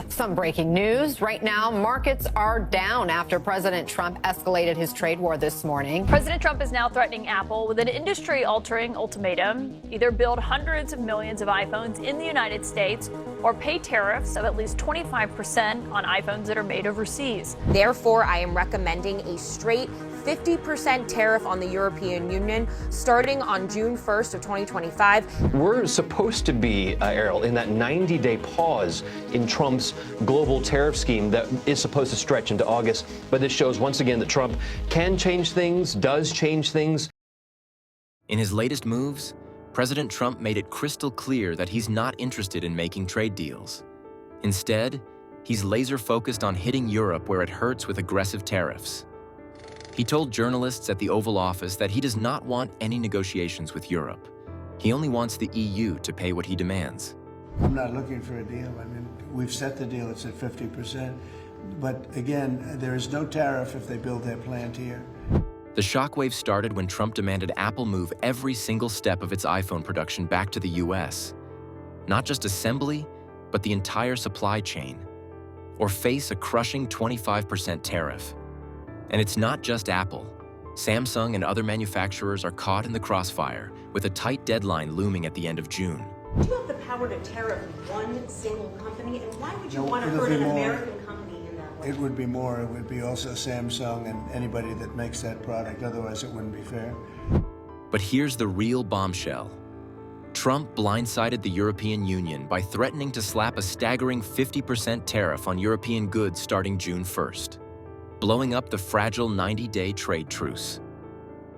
Some breaking news. Right now, markets are down after President Trump escalated his trade war this morning. President Trump is now threatening Apple with an industry-altering ultimatum: either build hundreds of millions of iPhones in the United States or pay tariffs of at least 25% on iPhones that are made overseas. Therefore, I am recommending a straight 50% tariff on the European Union starting on June 1st of 2025. We're supposed to be, Errol, in that 90-day pause in Trump's global tariff scheme that is supposed to stretch into August. But this shows once again that Trump can change things, does change things. In his latest moves, President Trump made it crystal clear that he's not interested in making trade deals. Instead, he's laser-focused on hitting Europe where it hurts with aggressive tariffs. He told journalists at the Oval Office that he does not want any negotiations with Europe. He only wants the EU to pay what he demands. I'm not looking for a deal. I mean, we've set the deal, it's at 50%. But again, there is no tariff if they build their plant here. The shockwave started when Trump demanded Apple move every single step of its iPhone production back to the US. Not just assembly, but the entire supply chain, or face a crushing 25% tariff. And it's not just Apple. Samsung and other manufacturers are caught in the crossfire, with a tight deadline looming at the end of June. Do you have the power to tariff one single company? And why would you want to hurt an American company in that way? It would be more. It would be also Samsung and anybody that makes that product. Otherwise, it wouldn't be fair. But here's the real bombshell. Trump blindsided the European Union by threatening to slap a staggering 50% tariff on European goods starting June 1st. Blowing up the fragile 90-day trade truce.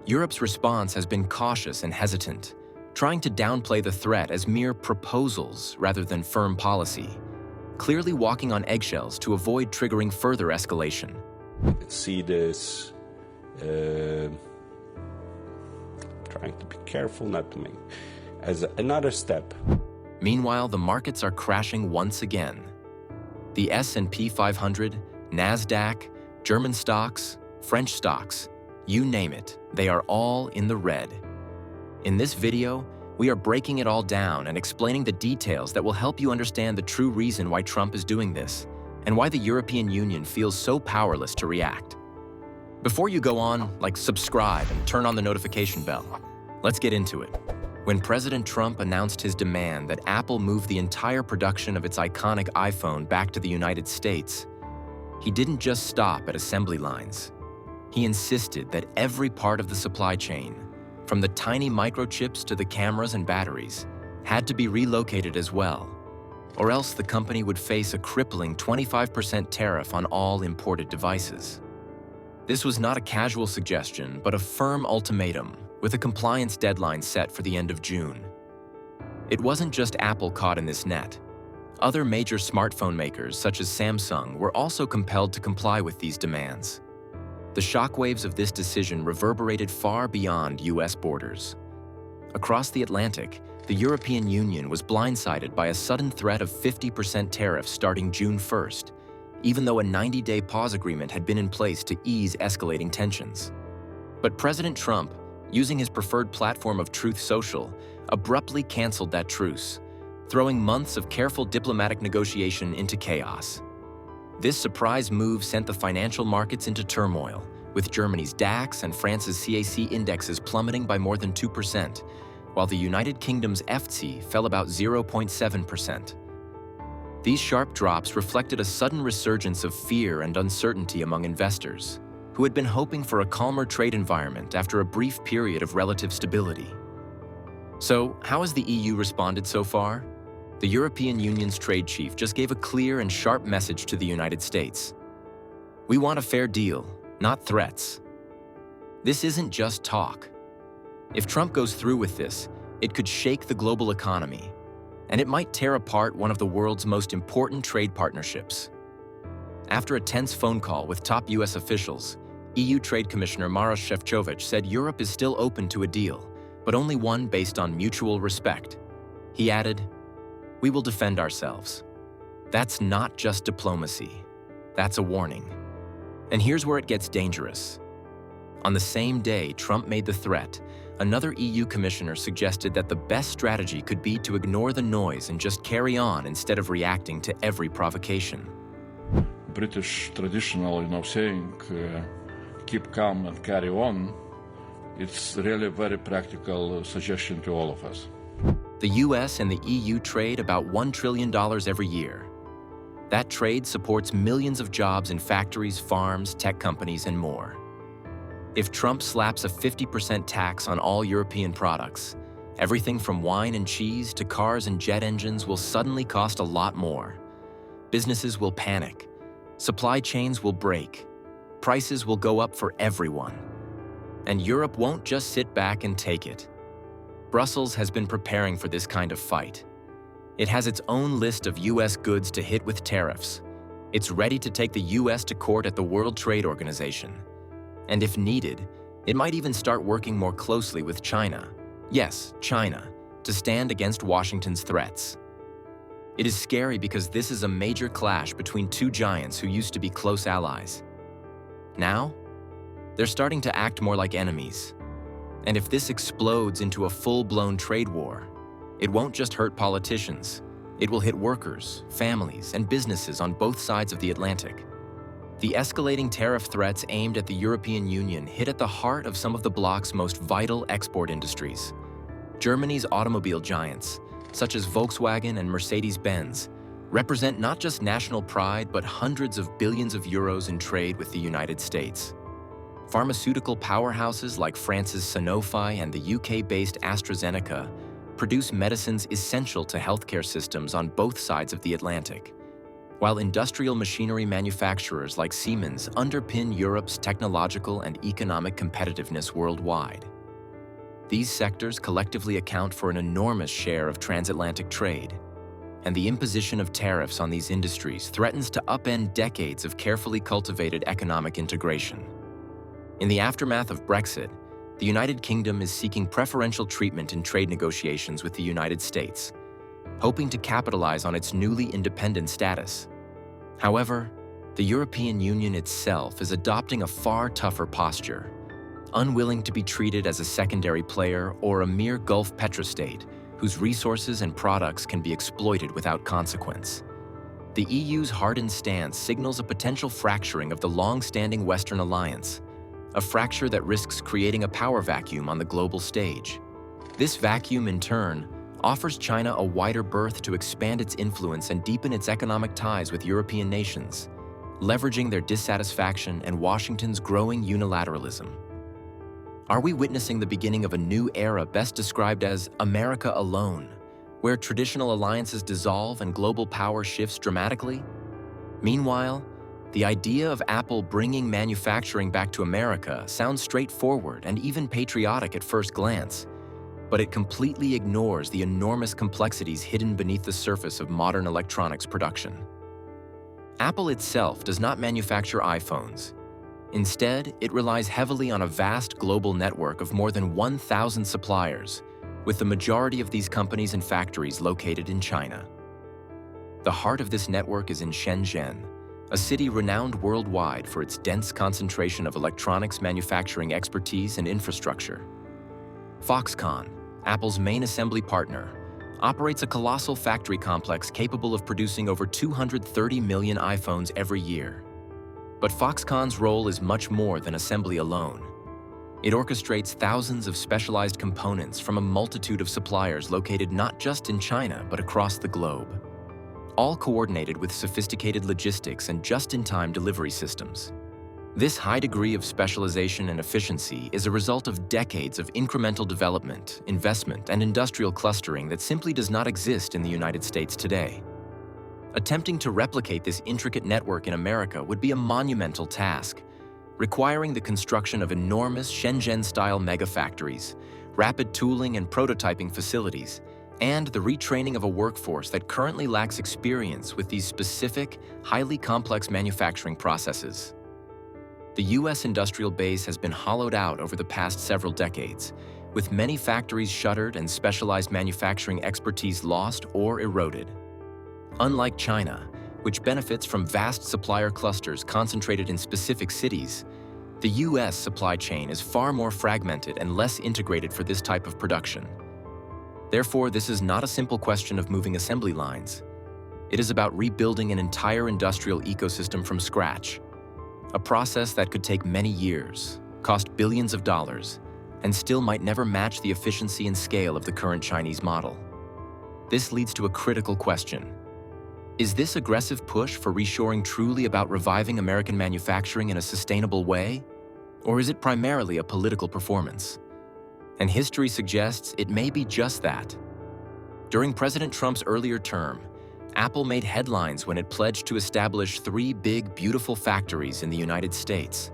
Europe's response has been cautious and hesitant, trying to downplay the threat as mere proposals rather than firm policy, clearly walking on eggshells to avoid triggering further escalation. I can see this, trying to be careful not to make, as another step. Meanwhile, the markets are crashing once again. The S&P 500, NASDAQ, German stocks, French stocks, you name it, they are all in the red. In this video, we are breaking it all down and explaining the details that will help you understand the true reason why Trump is doing this and why the European Union feels so powerless to react. Before you go on, subscribe and turn on the notification bell. Let's get into it. When President Trump announced his demand that Apple move the entire production of its iconic iPhone back to the United States, he didn't just stop at assembly lines. He insisted that every part of the supply chain, from the tiny microchips to the cameras and batteries, had to be relocated as well, or else the company would face a crippling 25% tariff on all imported devices. This was not a casual suggestion, but a firm ultimatum, with a compliance deadline set for the end of June. It wasn't just Apple caught in this net. Other major smartphone makers, such as Samsung, were also compelled to comply with these demands. The shockwaves of this decision reverberated far beyond US borders. Across the Atlantic, the European Union was blindsided by a sudden threat of 50% tariffs starting June 1st, even though a 90-day pause agreement had been in place to ease escalating tensions. But President Trump, using his preferred platform of Truth Social, abruptly canceled that truce, throwing months of careful diplomatic negotiation into chaos. This surprise move sent the financial markets into turmoil, with Germany's DAX and France's CAC indexes plummeting by more than 2%, while the United Kingdom's FTSE fell about 0.7%. These sharp drops reflected a sudden resurgence of fear and uncertainty among investors, who had been hoping for a calmer trade environment after a brief period of relative stability. So, how has the EU responded so far? The European Union's trade chief just gave a clear and sharp message to the United States. We want a fair deal, not threats. This isn't just talk. If Trump goes through with this, it could shake the global economy, and it might tear apart one of the world's most important trade partnerships. After a tense phone call with top US officials, EU Trade Commissioner Maros Šefčovič said Europe is still open to a deal, but only one based on mutual respect. He added, "We will defend ourselves." That's not just diplomacy. That's a warning. And here's where it gets dangerous. On the same day Trump made the threat, another EU commissioner suggested that the best strategy could be to ignore the noise and just carry on instead of reacting to every provocation. British traditional, saying, keep calm and carry on, it's really a very practical suggestion to all of us. The US and the EU trade about $1 trillion every year. That trade supports millions of jobs in factories, farms, tech companies, and more. If Trump slaps a 50% tax on all European products, everything from wine and cheese to cars and jet engines will suddenly cost a lot more. Businesses will panic. Supply chains will break. Prices will go up for everyone. And Europe won't just sit back and take it. Brussels has been preparing for this kind of fight. It has its own list of US goods to hit with tariffs. It's ready to take the US to court at the World Trade Organization. And if needed, it might even start working more closely with China. Yes, China, to stand against Washington's threats. It is scary because this is a major clash between two giants who used to be close allies. Now, they're starting to act more like enemies. And if this explodes into a full-blown trade war, it won't just hurt politicians. It will hit workers, families, and businesses on both sides of the Atlantic. The escalating tariff threats aimed at the European Union hit at the heart of some of the bloc's most vital export industries. Germany's automobile giants, such as Volkswagen and Mercedes-Benz, represent not just national pride but hundreds of billions of euros in trade with the United States. Pharmaceutical powerhouses like France's Sanofi and the UK-based AstraZeneca produce medicines essential to healthcare systems on both sides of the Atlantic, while industrial machinery manufacturers like Siemens underpin Europe's technological and economic competitiveness worldwide. These sectors collectively account for an enormous share of transatlantic trade, and the imposition of tariffs on these industries threatens to upend decades of carefully cultivated economic integration. In the aftermath of Brexit, the United Kingdom is seeking preferential treatment in trade negotiations with the United States, hoping to capitalize on its newly independent status. However, the European Union itself is adopting a far tougher posture, unwilling to be treated as a secondary player or a mere Gulf petrostate whose resources and products can be exploited without consequence. The EU's hardened stance signals a potential fracturing of the long-standing Western alliance, a fracture that risks creating a power vacuum on the global stage. This vacuum, in turn, offers China a wider berth to expand its influence and deepen its economic ties with European nations, leveraging their dissatisfaction and Washington's growing unilateralism. Are we witnessing the beginning of a new era best described as America alone, where traditional alliances dissolve and global power shifts dramatically? Meanwhile, the idea of Apple bringing manufacturing back to America sounds straightforward and even patriotic at first glance, but it completely ignores the enormous complexities hidden beneath the surface of modern electronics production. Apple itself does not manufacture iPhones. Instead, it relies heavily on a vast global network of more than 1,000 suppliers, with the majority of these companies and factories located in China. The heart of this network is in Shenzhen, a city renowned worldwide for its dense concentration of electronics manufacturing expertise and infrastructure. Foxconn, Apple's main assembly partner, operates a colossal factory complex capable of producing over 230 million iPhones every year. But Foxconn's role is much more than assembly alone. It orchestrates thousands of specialized components from a multitude of suppliers located not just in China but across the globe, all coordinated with sophisticated logistics and just-in-time delivery systems. This high degree of specialization and efficiency is a result of decades of incremental development, investment, and industrial clustering that simply does not exist in the United States today. Attempting to replicate this intricate network in America would be a monumental task, requiring the construction of enormous Shenzhen-style megafactories, rapid tooling and prototyping facilities, and the retraining of a workforce that currently lacks experience with these specific, highly complex manufacturing processes. The U.S. industrial base has been hollowed out over the past several decades, with many factories shuttered and specialized manufacturing expertise lost or eroded. Unlike China, which benefits from vast supplier clusters concentrated in specific cities, The US supply chain is far more fragmented and less integrated for this type of production. Therefore, this is not a simple question of moving assembly lines. It is about rebuilding an entire industrial ecosystem from scratch, a process that could take many years, cost billions of dollars, and still might never match the efficiency and scale of the current Chinese model. This leads to a critical question. Is this aggressive push for reshoring truly about reviving American manufacturing in a sustainable way? Or is it primarily a political performance? And history suggests it may be just that. During President Trump's earlier term, Apple made headlines when it pledged to establish 3 big, beautiful factories in the United States.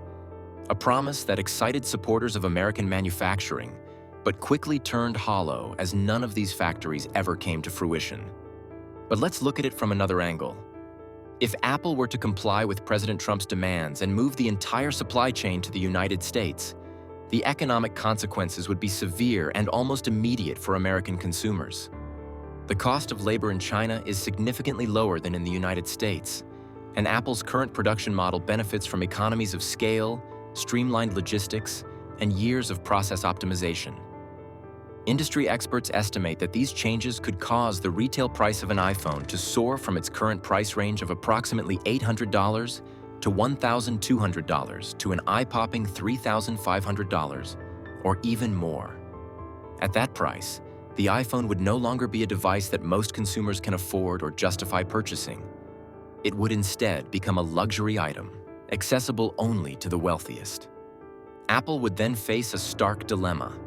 A promise that excited supporters of American manufacturing, but quickly turned hollow as none of these factories ever came to fruition. But let's look at it from another angle. If Apple were to comply with President Trump's demands and move the entire supply chain to the United States, the economic consequences would be severe and almost immediate for American consumers. The cost of labor in China is significantly lower than in the United States, and Apple's current production model benefits from economies of scale, streamlined logistics, and years of process optimization. Industry experts estimate that these changes could cause the retail price of an iPhone to soar from its current price range of approximately $800 to $1,200 to an eye-popping $3,500, or even more. At that price, the iPhone would no longer be a device that most consumers can afford or justify purchasing. It would instead become a luxury item, accessible only to the wealthiest. Apple would then face a stark dilemma.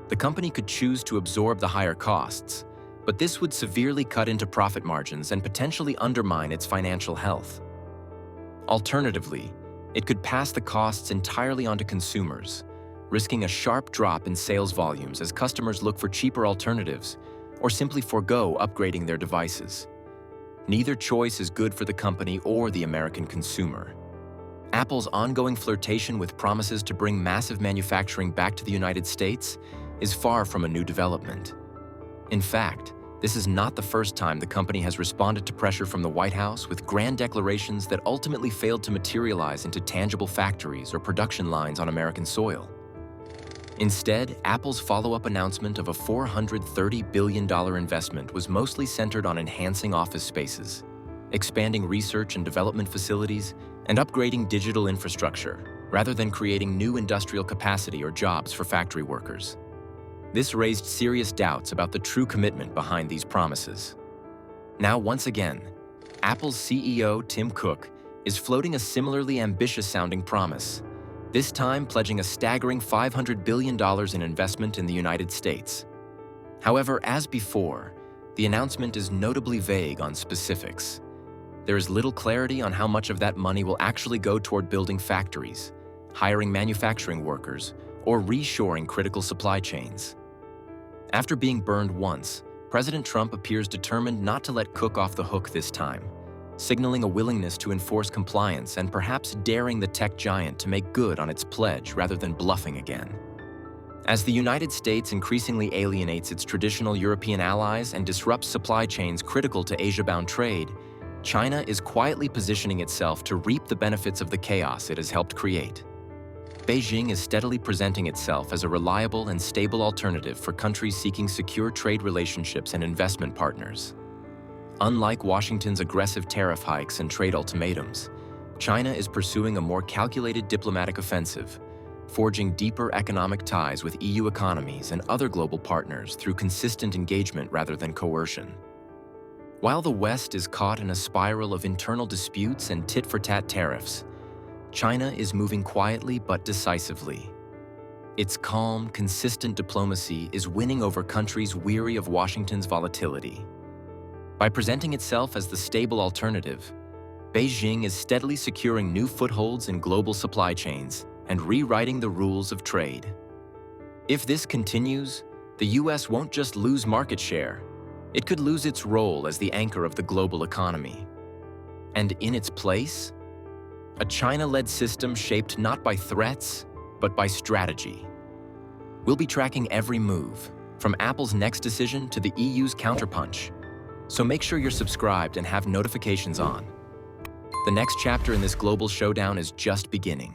The company could choose to absorb the higher costs, but this would severely cut into profit margins and potentially undermine its financial health. Alternatively, it could pass the costs entirely onto consumers, risking a sharp drop in sales volumes as customers look for cheaper alternatives or simply forego upgrading their devices. Neither choice is good for the company or the American consumer. Apple's ongoing flirtation with promises to bring massive manufacturing back to the United States is far from a new development. In fact, this is not the first time the company has responded to pressure from the White House with grand declarations that ultimately failed to materialize into tangible factories or production lines on American soil. Instead, Apple's follow-up announcement of a $430 billion investment was mostly centered on enhancing office spaces, expanding research and development facilities, and upgrading digital infrastructure, rather than creating new industrial capacity or jobs for factory workers. This raised serious doubts about the true commitment behind these promises. Now, once again, Apple's CEO, Tim Cook, is floating a similarly ambitious-sounding promise, this time pledging a staggering $500 billion in investment in the United States. However, as before, the announcement is notably vague on specifics. There is little clarity on how much of that money will actually go toward building factories, hiring manufacturing workers, or reshoring critical supply chains. After being burned once, President Trump appears determined not to let Cook off the hook this time, signaling a willingness to enforce compliance and perhaps daring the tech giant to make good on its pledge rather than bluffing again. As the United States increasingly alienates its traditional European allies and disrupts supply chains critical to Asia-bound trade, China is quietly positioning itself to reap the benefits of the chaos it has helped create. Beijing is steadily presenting itself as a reliable and stable alternative for countries seeking secure trade relationships and investment partners. Unlike Washington's aggressive tariff hikes and trade ultimatums, China is pursuing a more calculated diplomatic offensive, forging deeper economic ties with EU economies and other global partners through consistent engagement rather than coercion. While the West is caught in a spiral of internal disputes and tit-for-tat tariffs, China is moving quietly but decisively. Its calm, consistent diplomacy is winning over countries weary of Washington's volatility. By presenting itself as the stable alternative, Beijing is steadily securing new footholds in global supply chains and rewriting the rules of trade. If this continues, the US won't just lose market share, it could lose its role as the anchor of the global economy. And in its place, a China-led system shaped not by threats, but by strategy. We'll be tracking every move, from Apple's next decision to the EU's counterpunch. So make sure you're subscribed and have notifications on. The next chapter in this global showdown is just beginning.